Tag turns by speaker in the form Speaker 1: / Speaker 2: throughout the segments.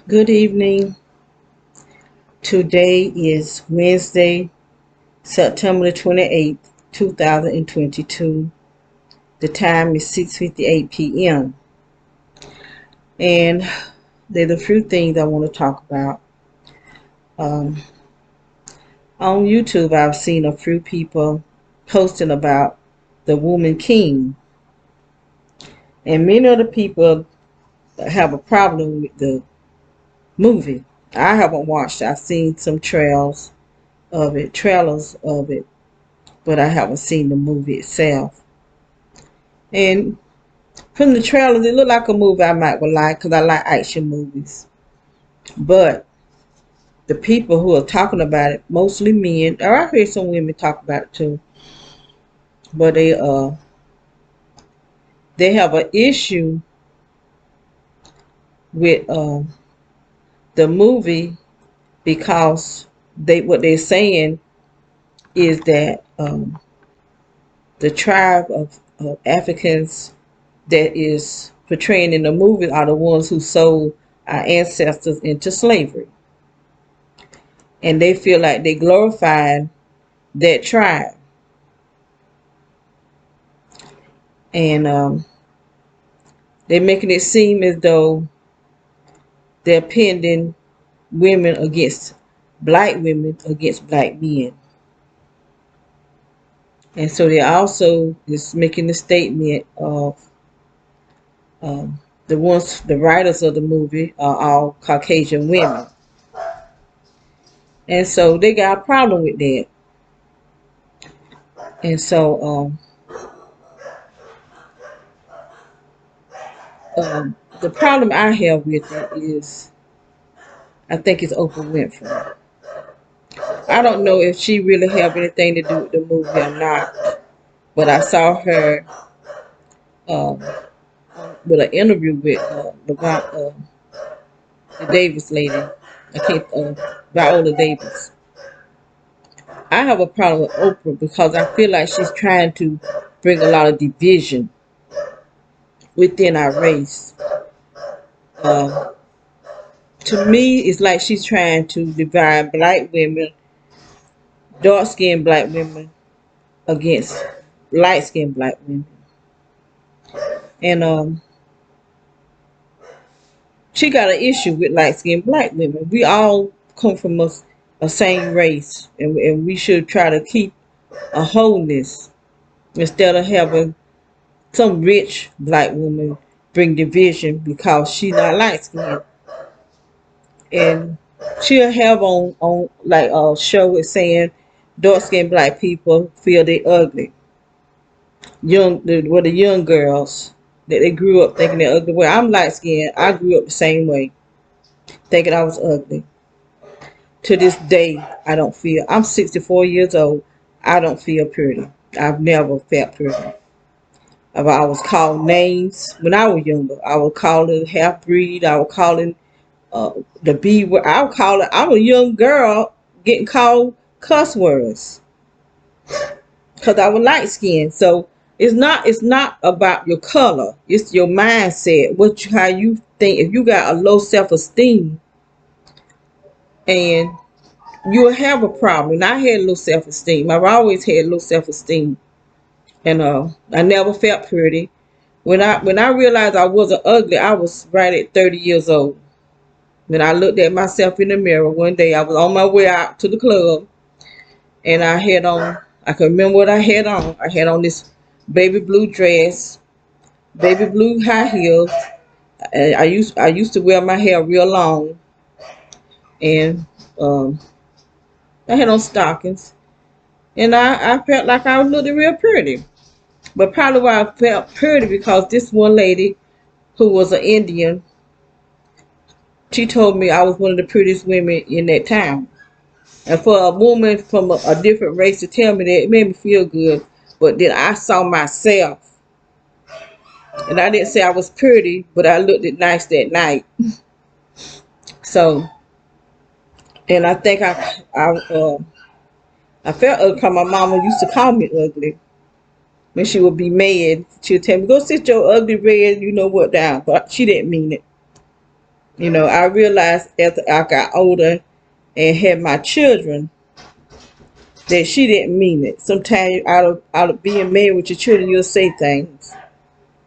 Speaker 1: Good evening. Today is Wednesday, September the 28th, 2022. The time is 6:58 p.m. And there's a few things I want to talk about. Um, on YouTube, I've seen a few people posting about the Woman King. And many of the people have a problem with the movie. I haven't watched it. I've seen some trailers of it, but I haven't seen the movie itself. And from the trailers, it looked like a movie I might would like because I like action movies. But the people who are talking about it, mostly men, or I heard some women talk about it too, but they have an issue with the movie because what they're saying is that the tribe of Africans that is portraying in the movie are the ones who sold our ancestors into slavery. And they feel like they glorified that tribe. And they're making it seem as though they're pitting women against black men. And so they also is making the statement of the writers of the movie are all Caucasian women. And so they got a problem with that. And so the problem I have with it is I think it's Oprah Winfrey. I don't know if she really have anything to do with the movie or not, but I saw her um, with an interview with the Davis lady. I can't Viola Davis. I have a problem with Oprah because I feel like she's trying to bring a lot of division within our race. Uh, to me, it's like she's trying to divide black women, dark skinned black women against light skinned black women. And she got an issue with light skinned black women. We all come from a same race, and we should try to keep a wholeness instead of having some rich black woman bring division because she's not light skinned. And she'll have on like a show with saying dark skinned black people feel they ugly. The young girls that they grew up thinking they're ugly. Well, I'm light skinned. I grew up the same way, thinking I was ugly. To this day, I don't feel. I'm 64 years old. I don't feel pretty. I've never felt pretty. I was called names when I was younger. I was called a half breed. I was calling the B word. I was calling. I'm a young girl getting called cuss words because I was light skinned. So it's not about your color. It's your mindset. How you think. If you got a low self esteem and you'll have a problem. And I had low self esteem. I've always had low self esteem, and I never felt pretty. When I realized I wasn't ugly, I was right at 30 years old. When I looked at myself in the mirror one day, I was on my way out to the club, and I had on. I can remember what I had on. I had on this baby blue dress, baby blue high heels. And I used to wear my hair real long, and um, I had on stockings. And I felt like I was looking real pretty. But probably why I felt pretty because this one lady who was an Indian, she told me I was one of the prettiest women in that town. And for a woman from a different race to tell me that, it made me feel good. But then I saw myself, and I didn't say I was pretty, but I looked it nice that night. So, and I think I felt ugly because my mama used to call me ugly. When she would be mad, she would tell me, "Go sit your ugly red, you know what down." But she didn't mean it. I realized as I got older and had my children that she didn't mean it. Sometimes out of being married with your children, you'll say things.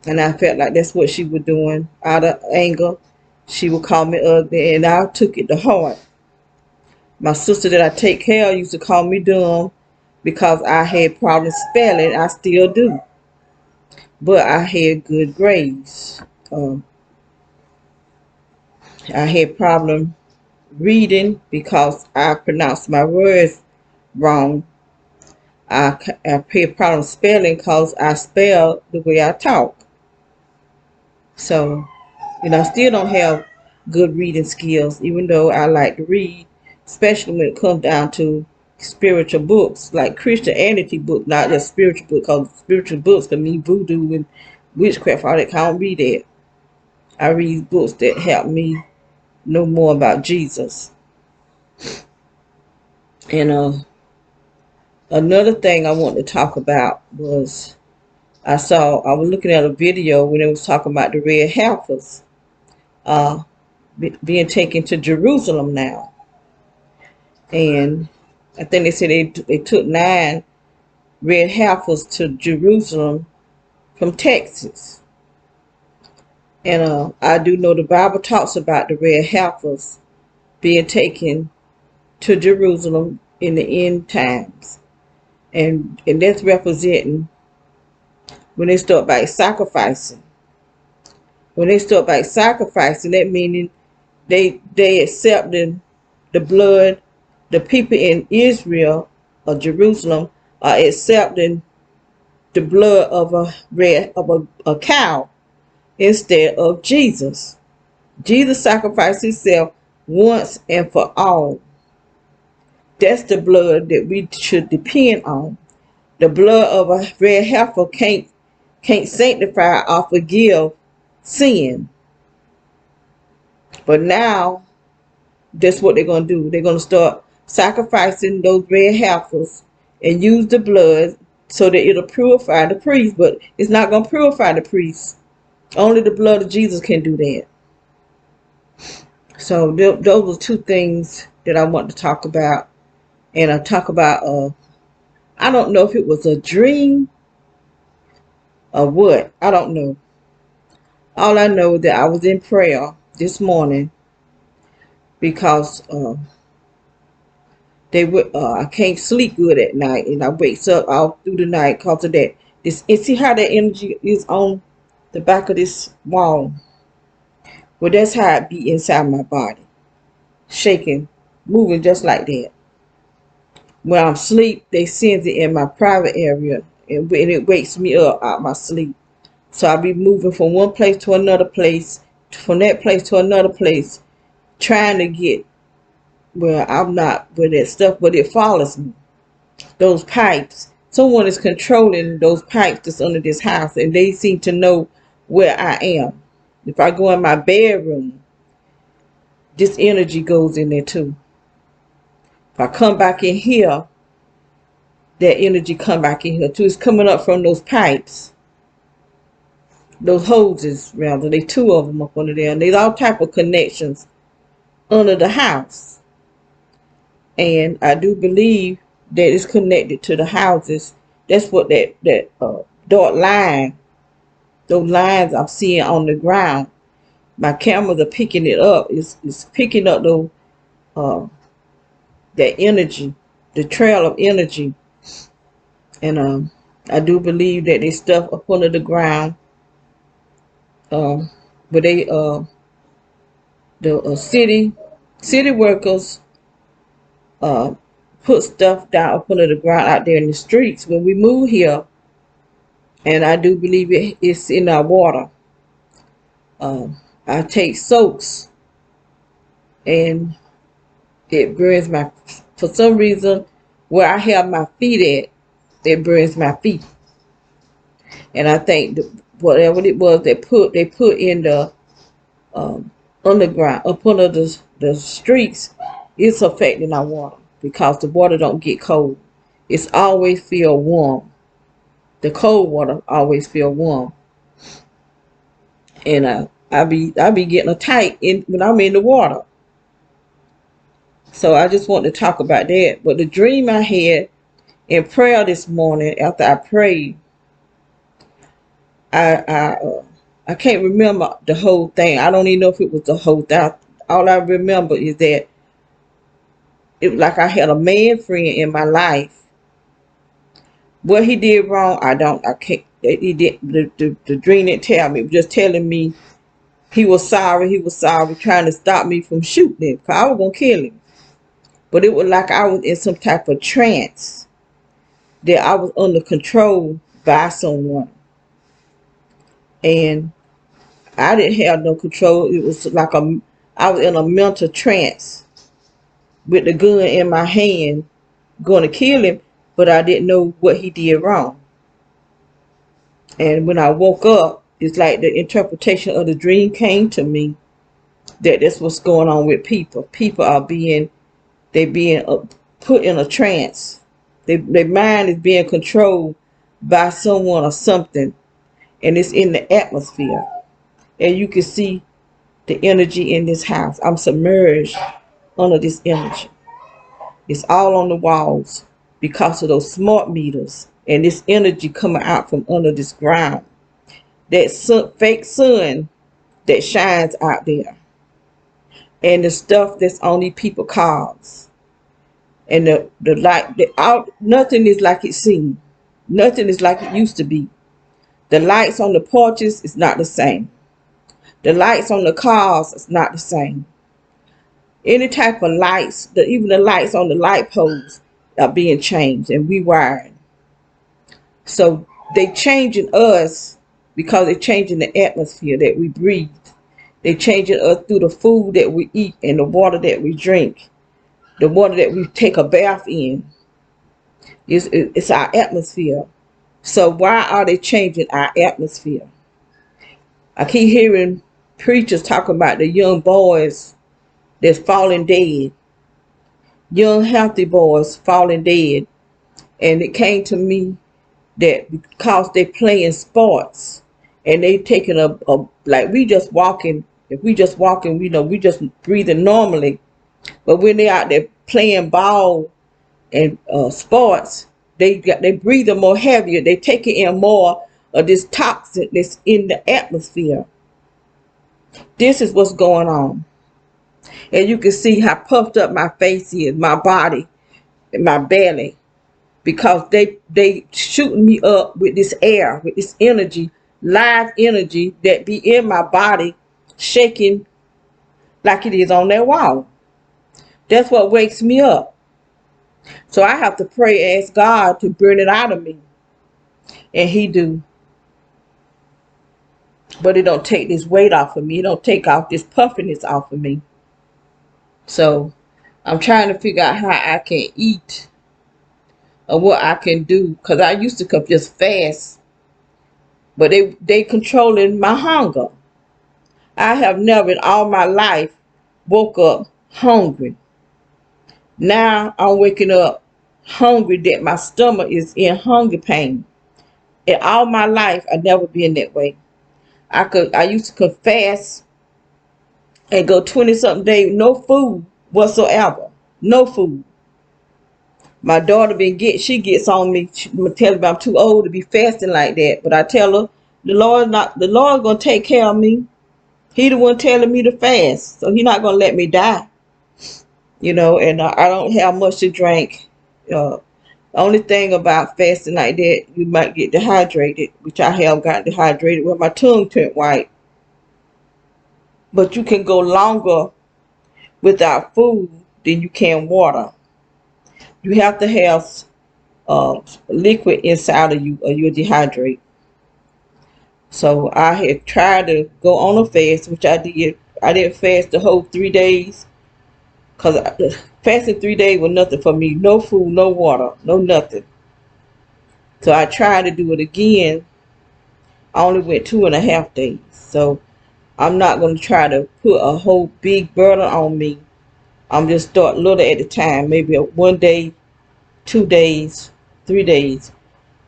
Speaker 1: And I felt like that's what she was doing out of anger. She would call me ugly, and I took it to heart. My sister that I take care of used to call me dumb because I had problems spelling. I still do. But I had good grades. Um, I had problem reading because I pronounced my words wrong. I had problem spelling because I spell the way I talk. So, I still don't have good reading skills, even though I like to read, especially when it comes down to spiritual books, like Christianity books, not just spiritual books, because spiritual books can mean voodoo and witchcraft, all that. I don't read that. I read books that help me know more about Jesus. And another thing I want to talk about was I was looking at a video when it was talking about the red heifers uh, being taken to Jerusalem now. And I think they said they took 9 red heifers to Jerusalem from Texas. And I do know the Bible talks about the red heifers being taken to Jerusalem in the end times. And that's representing when they start by sacrificing. When they start by sacrificing, that meaning they accepting the blood. The people in Israel or Jerusalem are accepting the blood of a cow instead of Jesus. Jesus sacrificed himself once and for all. That's the blood that we should depend on. The blood of a red heifer can't sanctify or forgive sin. But now that's what they're going to do. They're going to start sacrificing those red heifers and use the blood so that it'll purify the priest. But it's not going to purify the priest. Only the blood of Jesus can do that. So those were 2 things that I want to talk about. And I talk about, I don't know if it was a dream or what. I don't know. All I know is that I was in prayer this morning because I can't sleep good at night, and I wakes up all through the night because of that. And see how that energy is on the back of this wall. Well, that's how it be inside my body, shaking, moving just like that. When I'm asleep, they send it in my private area, and it wakes me up out of my sleep. So I be moving from one place to another place, from that place to another place, trying to get where I'm not with that stuff, but it follows me. Those pipes. Someone is controlling those pipes that's under this house, and they seem to know where I am. If I go in my bedroom, this energy goes in there too. If I come back in here, that energy come back in here too. It's coming up from those pipes. Those hoses, rather. They 2 of them up under there. And there's all type of connections under the house. And I do believe that it's connected to the houses. That's what that dark line, those lines I'm seeing on the ground. My cameras are picking it up. It's picking up those that energy, the trail of energy. And I do believe that they stuff up under the ground. But they the city workers put stuff down up under the ground out there in the streets when we move here, and I do believe it's in our water. I take soaks, and it burns for some reason, where I have my feet at, it burns my feet. And I think whatever it was they put in the underground, up under the streets, it's affecting our water because the water don't get cold. It's always feel warm. The cold water always feel warm. And I be getting a tight in when I'm in the water. So I just want to talk about that. But the dream I had in prayer this morning after I prayed, I I uh, I can't remember the whole thing. I don't even know if it was the whole thing. All I remember is that it was like I had a man friend in my life. What he did wrong, I can't. He did the dream didn't tell me. It was just telling me he was sorry. He was sorry, trying to stop me from shooting him. 'Cause I was gonna kill him. But it was like I was in some type of trance that I was under control by someone, and I didn't have no control. It was like I was in a mental trance with the gun in my hand, going to kill him, but I didn't know what he did wrong. And when I woke up, it's like the interpretation of the dream came to me that that's what's going on with people. People are being put in a trance. Their mind is being controlled by someone or something, and it's in the atmosphere. And you can see the energy in this house. I'm submerged under this energy. It's all on the walls because of those smart meters and this energy coming out from under this ground. That fake sun that shines out there, and the stuff that's on these people cars, and the light, nothing is like it seemed. Nothing is like it used to be. The lights on the porches is not the same. The lights on the cars is not the same. Any type of lights, even the lights on the light poles are being changed and rewired. So they changing us because they're changing the atmosphere that we breathe. They're changing us through the food that we eat and the water that we drink, the water that we take a bath in. It's our atmosphere. So why are they changing our atmosphere? I keep hearing preachers talking about the young boys that's falling dead, young healthy boys falling dead. And it came to me that because they playing sports and they taking like we just walking, if we just walking, we just breathing normally. But when they out there playing ball and sports, they breathing more heavier. They taking in more of this toxin that's in the atmosphere. This is what's going on. And you can see how puffed up my face is, my body and my belly, because they shooting me up with this air, with this energy, live energy that be in my body, shaking like it is on that wall. That's what wakes me up. So I have to pray, ask God to burn it out of me, and He do. But it don't take this weight off of me. It don't take off this puffiness off of me. So I'm trying to figure out how I can eat or what I can do, because I used to just fast, but they controlling my hunger. I have never in all my life woke up hungry. Now I'm waking up hungry that my stomach is in hunger pain. In all my life, I never been that way. I used to fast and go 20 something days, no food whatsoever. No food. My daughter she gets on me, telling me I'm too old to be fasting like that. But I tell her the Lord gonna take care of me. He the one telling me to fast, so He not gonna let me die. And I don't have much to drink. Only thing about fasting like that, you might get dehydrated, which I have got dehydrated when my tongue turned white. But you can go longer without food than you can water. You have to have liquid inside of you or you'll dehydrate. So I had tried to go on a fast, which I did. I didn't fast the whole 3 days, because fasting 3 days was nothing for me. No food, no water, no nothing. So I tried to do it again. I only went 2.5 days. So I'm not going to try to put a whole big burden on me. I'm just start little at a time, maybe 1 day, 2 days, 3 days,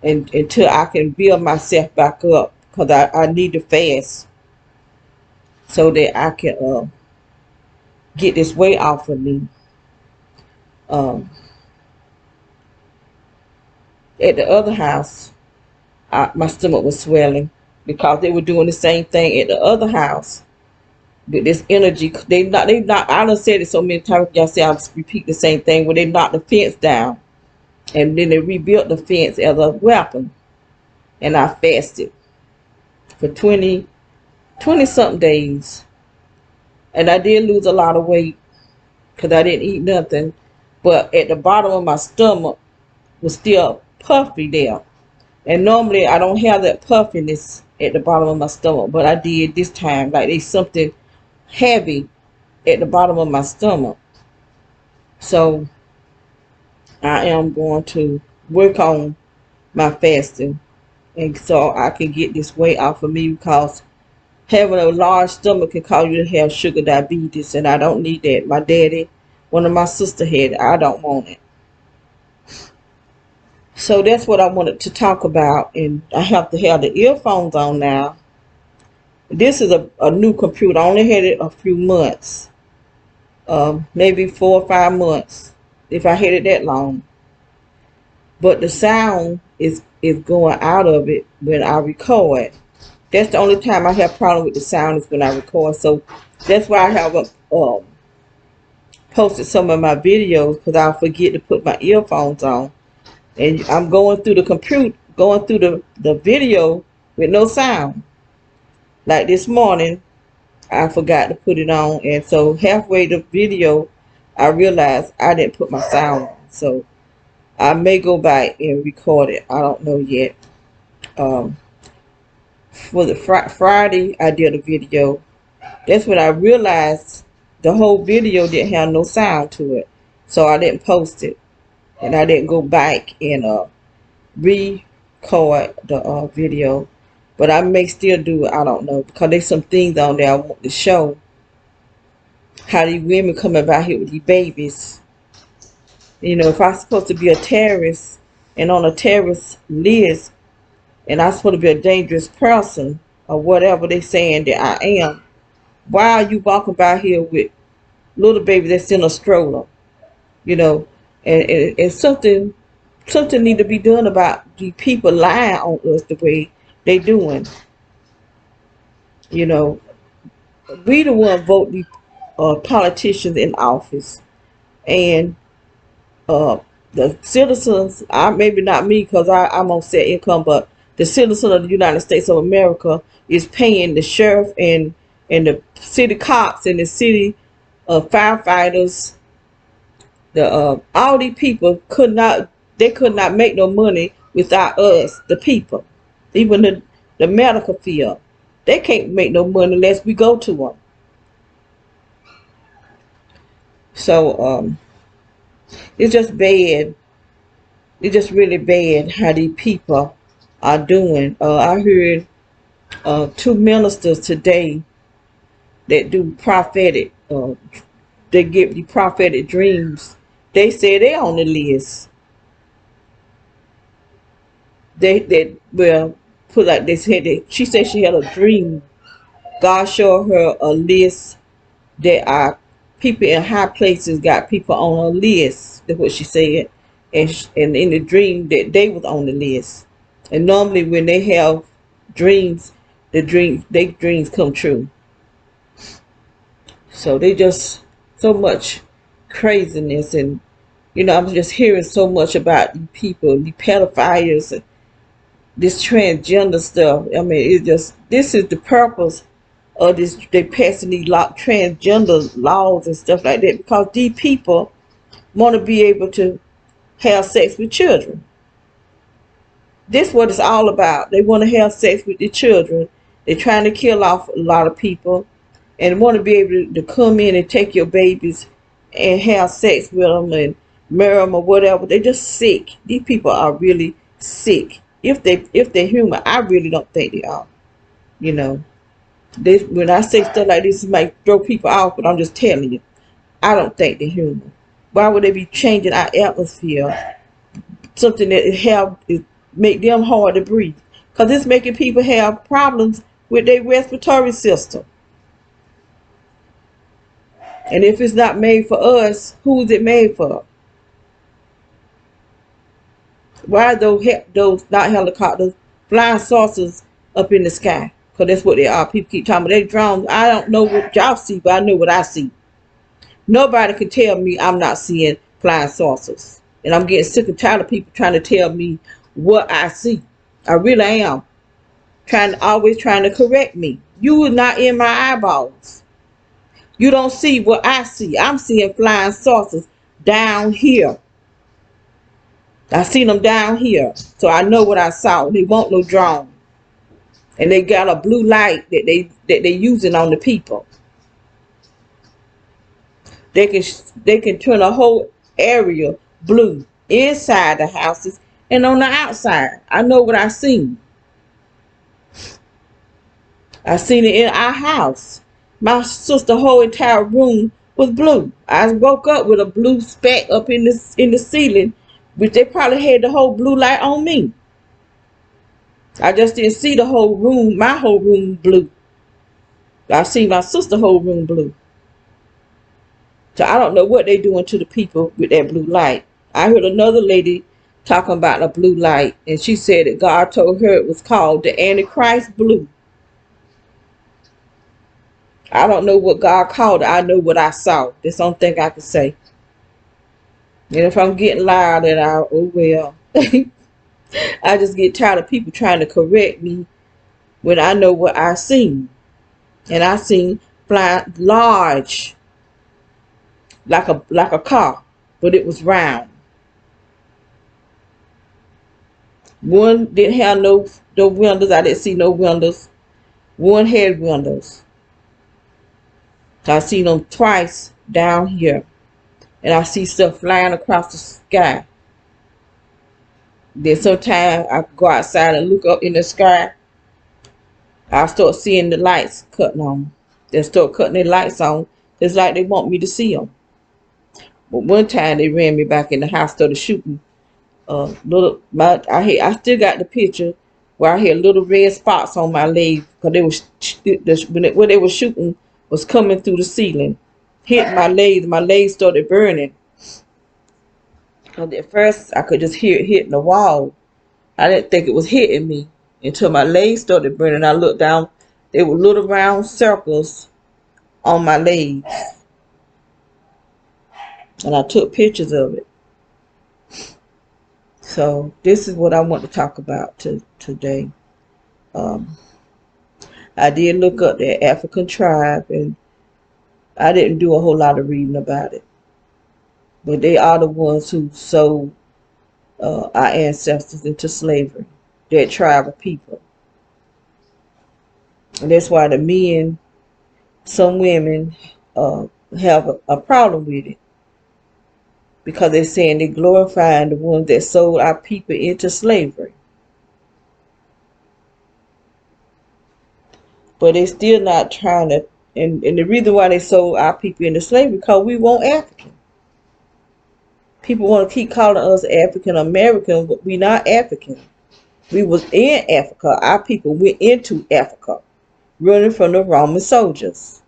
Speaker 1: and until I can build myself back up, because I need to fast. so that I can get this weight off of me. Um, at the other house, my stomach was swelling because they were doing the same thing at the other house with this energy. They not. I done said it so many times. Y'all say I repeat the same thing. When they knocked the fence down, and then they rebuilt the fence as a weapon, and I fasted for 20 something days, and I did lose a lot of weight because I didn't eat nothing, but at the bottom of my stomach was still puffy there. And normally I don't have that puffiness at the bottom of my stomach, but I did this time. Like there's something heavy at the bottom of my stomach. So I am going to work on my fasting, and so I can get this weight off of me, because having a large stomach can cause you to have sugar diabetes, and I don't need that. My daddy, one of my sister had it. I don't want it. So that's what I wanted to talk about, and I have to have the earphones on now. This is a new computer. I only had it a few months, maybe 4 or 5 months, if I had it that long. But the sound is going out of it when I record. That's the only time I have problem with the sound, is when I record. So that's why I haven't posted some of my videos, because I'll forget to put my earphones on. And I'm going through the computer, going through the video with no sound. Like this morning, I forgot to put it on, and so halfway the video, I realized I didn't put my sound on. So I may go back and record it. I don't know yet. For the Friday, I did a video. That's when I realized the whole video didn't have no sound to it, so I didn't post it, and I didn't go back and record the video. But I may still do it. I don't know, because there's some things on there I want to show. How these women come about here with these babies. You know, if I'm supposed to be a terrorist and on a terrorist list, and I'm supposed to be a dangerous person or whatever they saying that I am, why are you walking by here with little baby that's in a stroller? You know, and something need to be done about the people lying on us the way they doing. You know, we the one vote these politicians in office, and uh, the citizens, maybe not me, because I'm on set income, but the citizen of the United States of America is paying the sheriff and the city cops and the city firefighters. The all these people could not make no money without us, the people. Even the medical field, they can't make no money unless we go to them. So it's just bad. It's just really bad how these people are doing. I heard two ministers today that do prophetic. They give you prophetic dreams. They say they on the list. They well, put like they said that she said she had a dream. God showed her a list that are people in high places, got people on a list. That's what she said, and in the dream that they was on the list. And normally when they have dreams, their dreams come true. So they just so much craziness, and you know, I'm just hearing so much about the people, the pedophiles, and this transgender stuff. I mean, it's just, this is the purpose of this. They passing these transgender laws and stuff like that, because these people want to be able to have sex with children. This is what it's all about. They want to have sex with the children. They're trying to kill off a lot of people, and want to be able to come in and take your babies and have sex with them and marry them or whatever. They're just sick. These people are really sick. If they're human, I really don't think they are. You know, when I say stuff like this, it might throw people off, but I'm just telling you, I don't think they're human. Why would they be changing our atmosphere? Something that make them hard to breathe, because it's making people have problems with their respiratory system. And if it's not made for us, who is it made for? Why are those not helicopters, flying saucers up in the sky? Because that's what they are. People keep talking about they drones. I don't know what y'all see, but I know what I see. Nobody can tell me I'm not seeing flying saucers. And I'm getting sick and tired of people trying to tell me what I see. I really am. Always trying to correct me. You are not in my eyeballs. You don't see what I see. I'm seeing flying saucers down here. I seen them down here. So I know what I saw. They want no drone. And they got a blue light that they using on the people. They can turn a whole area blue inside the houses and on the outside. I know what I seen. I seen it in our house. My sister whole entire room was blue. I woke up with a blue speck up in the ceiling, which they probably had the whole blue light on me. I just didn't see the whole room, my whole room blue. I see my sister whole room blue. So I don't know what they doing to the people with that blue light. I heard another lady talking about a blue light, and she said that God told her it was called the Antichrist blue. I don't know what God called it. I know what I saw. That's the only thing I can say. And if I'm getting loud, then oh well. I just get tired of people trying to correct me when I know what I seen. And I seen flying large, like a car, but it was round. One didn't have no windows. I didn't see no windows. One had windows. I seen them twice down here. And I see stuff flying across the sky. Then sometimes I go outside and look up in the sky. I start seeing the lights cutting on. They start cutting their lights on. It's like they want me to see them. But one time they ran me back in the house, started shooting. I still got the picture where I had little red spots on my legs because what they were shooting was coming through the ceiling, hit my legs. My legs started burning. And at first, I could just hear it hitting the wall. I didn't think it was hitting me until my legs started burning. I looked down. There were little round circles on my legs. And I took pictures of it. So this is what I want to talk about today. I did look up the African tribe, and I didn't do a whole lot of reading about it. But they are the ones who sold our ancestors into slavery, that tribe of people. And that's why the men, some women, have a problem with it. Because they're saying they're glorifying the ones that sold our people into slavery. But they're still not trying to, and the reason why they sold our people into slavery, because we want African. People want to keep calling us African American, but we're not African. We was in Africa. Our people went into Africa, running from the Roman soldiers.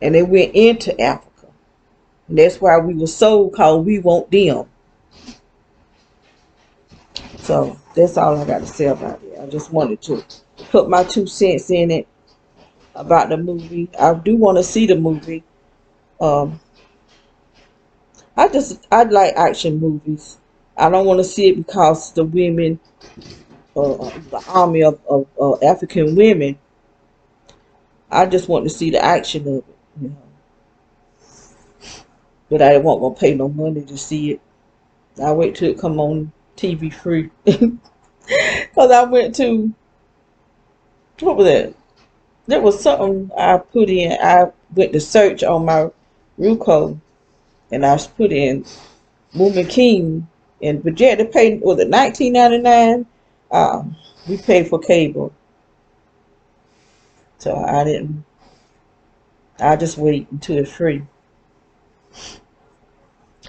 Speaker 1: And they went into Africa. And that's why we were sold, because we want them. So that's all I got to say about it. I just wanted to put my 2 cents in it about the movie. I do want to see the movie. I like action movies. I don't want to see it because the women, the army of African women. I just want to see the action of it, you know. But I wasn't gonna pay no money to see it. I wait till it come on TV free. Cause I went to, what was that? There was something I put in. I went to search on my Ruco, and I put in Woman King, and but yeah, they paid, was it $19.99? We paid for cable, so I didn't. I just wait until it's free.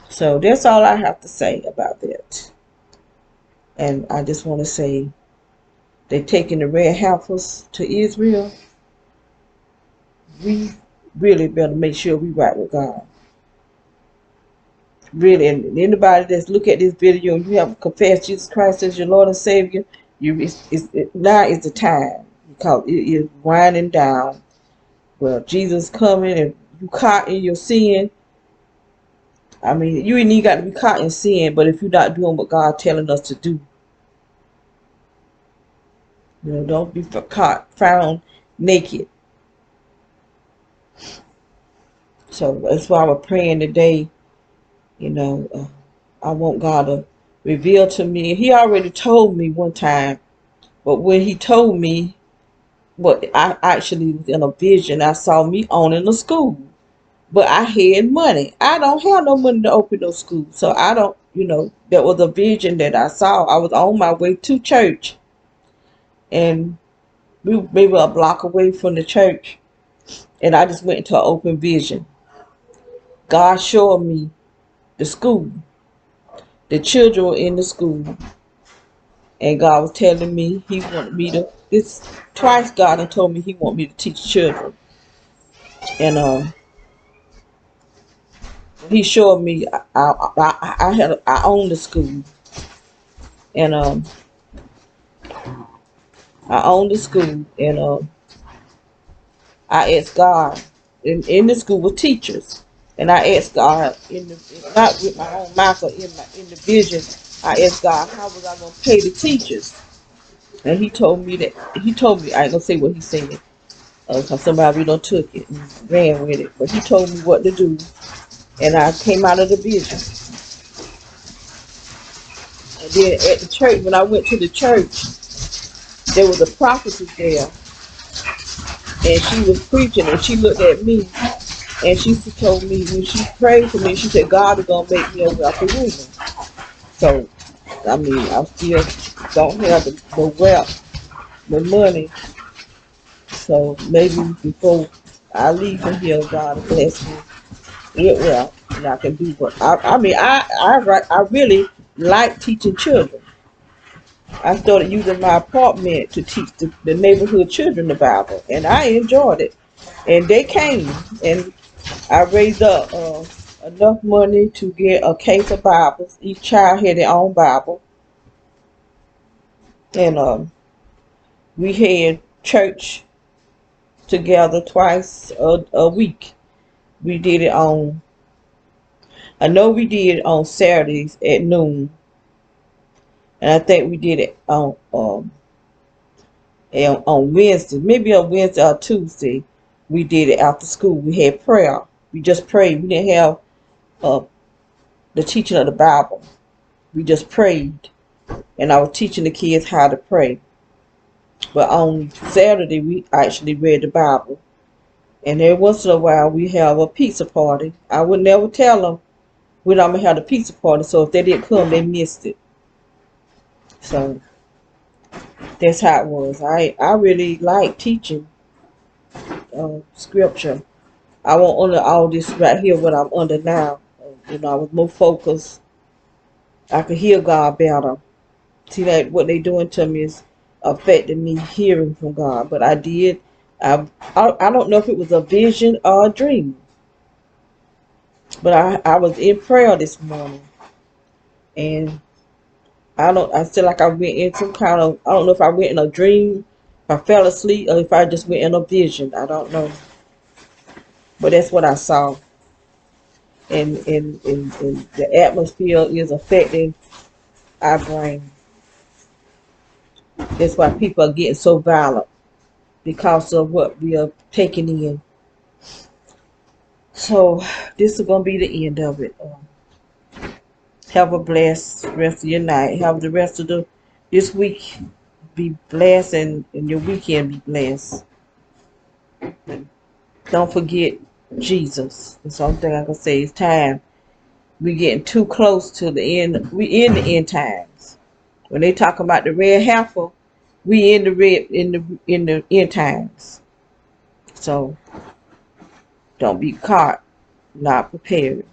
Speaker 1: So that's all I have to say about that. And I just want to say, they taking the red heifers to Israel. really better make sure we right with God. Really, and anybody that's look at this video and you have confessed Jesus Christ as your Lord and Savior, now is the time, because it is winding down. Well, Jesus coming, and you caught in your sin. I mean, you ain't even got to be caught in sin, but if you're not doing what God telling us to do, don't be found naked. So that's why we're praying today. I want God to reveal to me. He already told me one time, but when he told me, I actually was in a vision. I saw me owning a school, but I had money. I don't have no money to open no school, so I don't. That was a vision that I saw. I was on my way to church, and we were maybe a block away from the church, and I just went into an open vision. God showed me the school. The children were in the school, and God was telling me He wanted me to. This twice God had told me He wanted me to teach children, and He showed me I owned the school, and I owned the school, and I asked God in the school with teachers, and I asked God not with my own mouth, but in the vision, I asked God how was I gonna pay the teachers, and He told me I ain't gonna say what He said, because somebody done took it and ran with it, but He told me what to do, and I came out of the vision. And then at the church, when I went to the church, there was a prophetess there, and she was preaching, and she looked at me, and she told me, when she prayed for me, she said, God is going to make me a wealthy woman. So, I mean, I still don't have the wealth, the money. So maybe before I leave from here, God will bless me with wealth, and I can do what I really like teaching children. I started using my apartment to teach the neighborhood children the Bible, and I enjoyed it. And they came, and I raised up enough money to get a case of Bibles. Each child had their own Bible, and we had church together twice a week. We did it I know we did it on Saturdays at noon, and I think we did it on Wednesday, maybe on Wednesday or Tuesday. We did it after school. We had prayer. We just prayed. We didn't have the teaching of the Bible. We just prayed, and I was teaching the kids how to pray. But on Saturday, we actually read the Bible, and every once in a while, we have a pizza party. I would never tell them when I'm gonna have the pizza party, so if they didn't come, they missed it. So that's how it was. I really like teaching scripture. I won't under all this right here what I'm under now. I was more focused. I could hear God better. See, that what they doing to me is affecting me hearing from God. But I did. I don't know if it was a vision or a dream. But I was in prayer this morning, and I feel like I went in some kind of, I don't know if I went in a dream, if I fell asleep, or if I just went in a vision. I don't know. But that's what I saw. And the atmosphere is affecting our brain. That's why people are getting so violent, because of what we are taking in. So this is going to be the end of it. Have a blessed rest of your night. Have the rest of this week be blessed, and your weekend be blessed. Don't forget Jesus. That's the only thing I can say. It's time. We getting too close to the end. We in the end times. When they talk about the red heifer, we in the end times. So don't be caught not prepared.